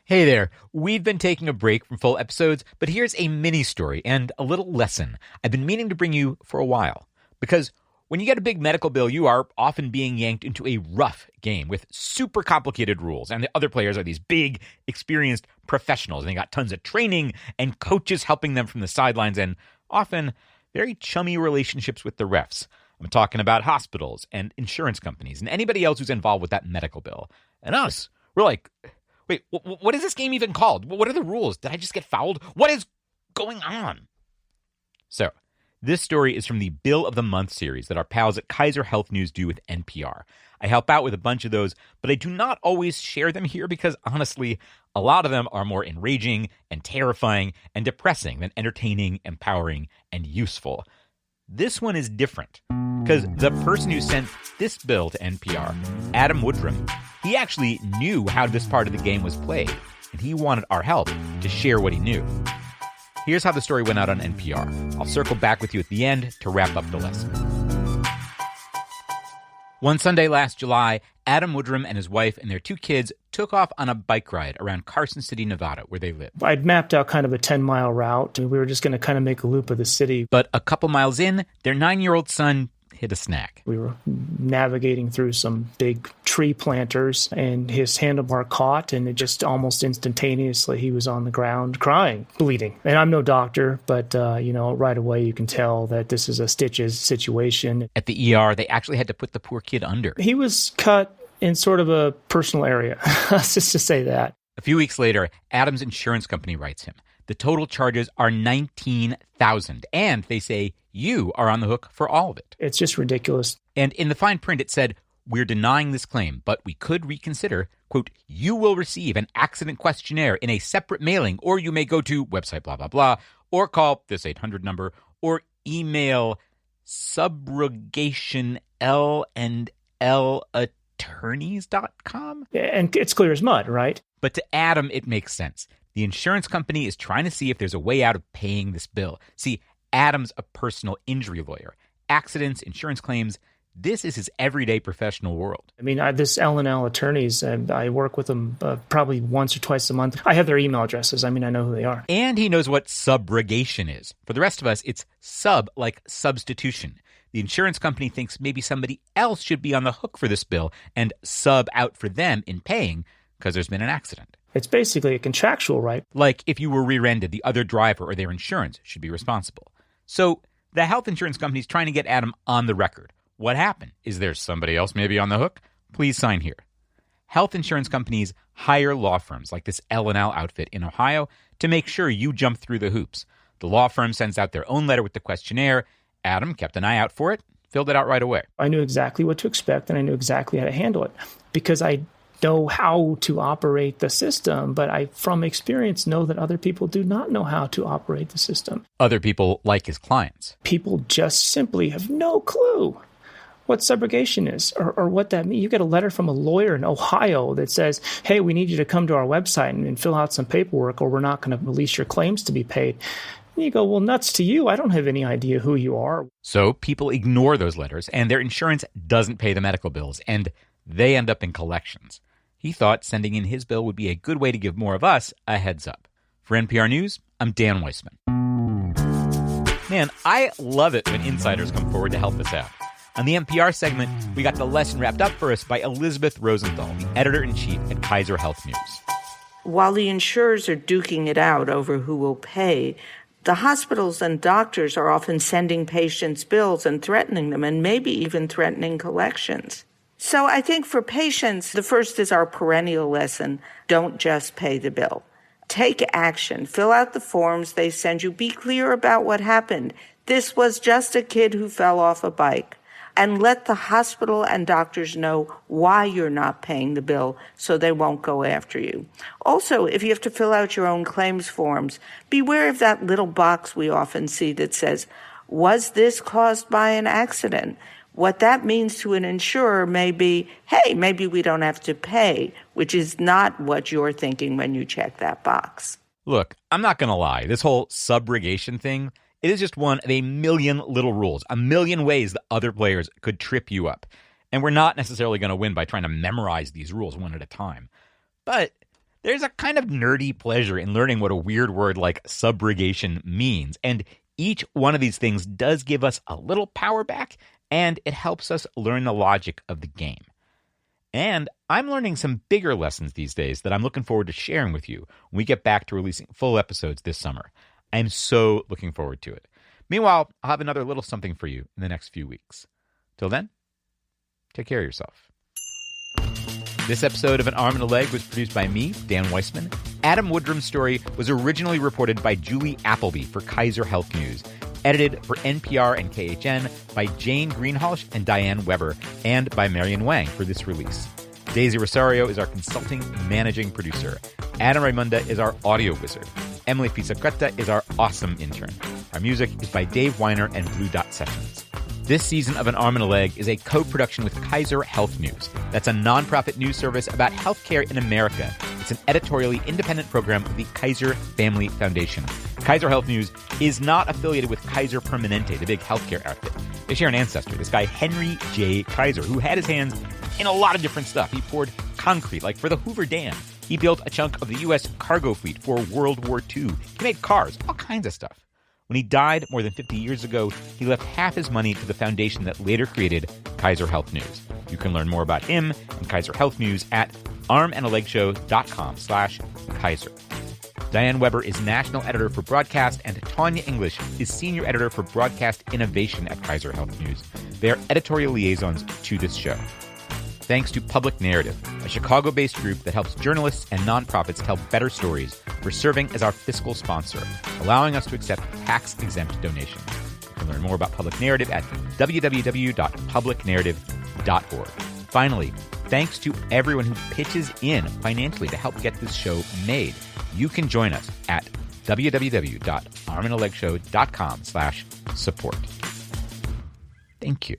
Hey there. We've been taking a break from full episodes, but here's a mini story and a little lesson I've been meaning to bring you for a while. Because when you get a big medical bill, you are often being yanked into a rough game with super complicated rules. And the other players are these big, experienced professionals. And they got tons of training and coaches helping them from the sidelines and often very chummy relationships with the refs. I'm talking about hospitals and insurance companies and anybody else who's involved with that medical bill. And us, we're like, wait, what is this game even called? What are the rules? Did I just get fouled? What is going on? So, this story is from the Bill of the Month series that our pals at Kaiser Health News do with NPR. I help out with a bunch of those, but I do not always share them here because, honestly, a lot of them are more enraging and terrifying and depressing than entertaining, empowering, and useful. This one is different because the person who sent this bill to NPR, Adam Woodrum, he actually knew how this part of the game was played, and he wanted our help to share what he knew. Here's how the story went out on NPR. I'll circle back with you at the end to wrap up the lesson. One Sunday last July, Adam Woodrum and his wife and their 2 kids took off on a bike ride around Carson City, Nevada, where they live. I'd mapped out kind of a 10-mile route, and we were just going to kind of make a loop of the city. But a couple miles in, their 9-year-old son hit a snag. We were navigating through some big tree planters, and his handlebar caught, and it just almost instantaneously, he was on the ground crying, bleeding. And I'm no doctor, but, right away you can tell that this is a stitches situation. At the ER, they actually had to put the poor kid under. He was cut in sort of a personal area, just to say that. A few weeks later, Adam's insurance company writes him. The total charges are $19,000, and they say you are on the hook for all of it. It's just ridiculous. And in the fine print, it said, we're denying this claim, but we could reconsider. Quote, you will receive an accident questionnaire in a separate mailing, or you may go to website blah, blah, blah, or call this 800 number, or email subrogationnl@attorneys.com. And it's clear as mud, right? But to Adam, it makes sense. The insurance company is trying to see if there's a way out of paying this bill. See, Adam's a personal injury lawyer. Accidents, insurance claims, this is his everyday professional world. I mean, this L&L attorneys, I work with them probably once or twice a month. I have their email addresses. I mean, I know who they are. And he knows what subrogation is. For the rest of us, it's sub like substitution. The insurance company thinks maybe somebody else should be on the hook for this bill and sub out for them in paying because there's been an accident. It's basically a contractual right. Like if you were rear-ended, the other driver or their insurance should be responsible. So the health insurance company is trying to get Adam on the record. What happened? Is there somebody else maybe on the hook? Please sign here. Health insurance companies hire law firms like this L&L outfit in Ohio to make sure you jump through the hoops. The law firm sends out their own letter with the questionnaire. Adam kept an eye out for it, filled it out right away. I knew exactly what to expect, and I knew exactly how to handle it because I know how to operate the system, but I, from experience, know that other people do not know how to operate the system. Other people like his clients. People just simply have no clue what subrogation is or what that means. You get a letter from a lawyer in Ohio that says, hey, we need you to come to our website and fill out some paperwork or we're not going to release your claims to be paid. And you go, well, nuts to you. I don't have any idea who you are. So people ignore those letters and their insurance doesn't pay the medical bills and they end up in collections. He thought sending in his bill would be a good way to give more of us a heads up. For NPR News, I'm Dan Weissman. Man, I love it when insiders come forward to help us out. On the NPR segment, we got the lesson wrapped up for us by Elisabeth Rosenthal, the editor-in-chief at Kaiser Health News. While the insurers are duking it out over who will pay, the hospitals and doctors are often sending patients bills and threatening them, and maybe even threatening collections. So I think for patients, the first is our perennial lesson: don't just pay the bill. Take action. Fill out the forms they send you. Be clear about what happened. This was just a kid who fell off a bike. And let the hospital and doctors know why you're not paying the bill so they won't go after you. Also, if you have to fill out your own claims forms, beware of that little box we often see that says, was this caused by an accident? What that means to an insurer may be, hey, maybe we don't have to pay, which is not what you're thinking when you check that box. Look, I'm not going to lie. This whole subrogation thing, it is just one of a million little rules, a million ways that other players could trip you up. And we're not necessarily going to win by trying to memorize these rules one at a time. But there's a kind of nerdy pleasure in learning what a weird word like subrogation means. And each one of these things does give us a little power back, and it helps us learn the logic of the game. And I'm learning some bigger lessons these days that I'm looking forward to sharing with you when we get back to releasing full episodes this summer. I'm so looking forward to it. Meanwhile, I'll have another little something for you in the next few weeks. Till then, take care of yourself. This episode of An Arm and a Leg was produced by me, Dan Weissman. Adam Woodrum's story was originally reported by Julie Appleby for Kaiser Health News. Edited for NPR and KHN by Jane Greenhalgh and Diane Weber, and by Marion Wang for this release. Daisy Rosario is our consulting managing producer. Adam Raimunda is our audio wizard. Emily Pizzacreta is our awesome intern. Our music is by Dave Weiner and Blue Dot Sessions. This season of An Arm and a Leg is a co-production with Kaiser Health News. That's a nonprofit news service about healthcare in America. It's an editorially independent program of the Kaiser Family Foundation. Kaiser Health News is not affiliated with Kaiser Permanente, the big healthcare outfit. They share an ancestor, this guy Henry J. Kaiser, who had his hands in a lot of different stuff. He poured concrete, like for the Hoover Dam. He built a chunk of the U.S. cargo fleet for World War II. He made cars, all kinds of stuff. When he died more than 50 years ago, he left half his money to the foundation that later created Kaiser Health News. You can learn more about him and Kaiser Health News at armandalegshow.com/Kaiser. Diane Weber is national editor for broadcast, and Tanya English is senior editor for broadcast innovation at Kaiser Health News. They are editorial liaisons to this show. Thanks to Public Narrative, a Chicago-based group that helps journalists and nonprofits tell better stories, for serving as our fiscal sponsor, allowing us to accept tax-exempt donations. You can learn more about Public Narrative at www.publicnarrative.org. Finally, thanks to everyone who pitches in financially to help get this show made. You can join us at www.armandalegshow.com/support. Thank you.